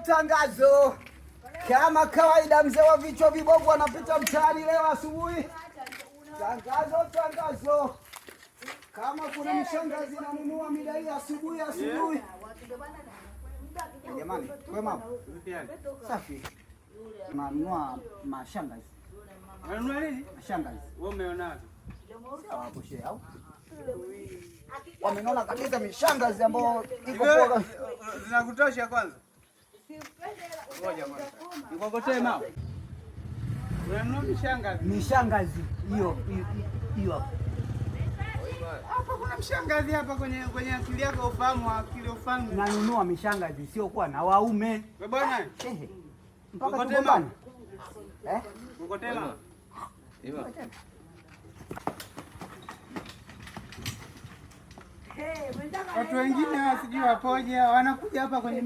Tangazo. Kama kawaida, mzee wa vichwa vibovu anapita mtaani leo asubuhi. Tangazo. Kama kuna mshangazi ananunua mida hii asubuhi. Jamani, kwa mama. Safi. Nanunua mashangazi. Unanunua nini? Mashangazi. Wewe umeona? Hapo shehe au? Wamenona kabisa mishangazi ambao iko poa. Zinakutosha kwanza? Ngoja kwanza. Nikokotee mama. Unanunua mishangazi? Mishangazi hiyo hapo. Hapa kuna mshangazi hapa kwenye akili yako ufahamu ufahamu. Nanunua mishangazi sio kwa na waume. Wewe bwana? Mpaka tugombane. Nikokotee mama. Hivyo. Watu wengine wasijui wapoje wanakuja hapa kwenye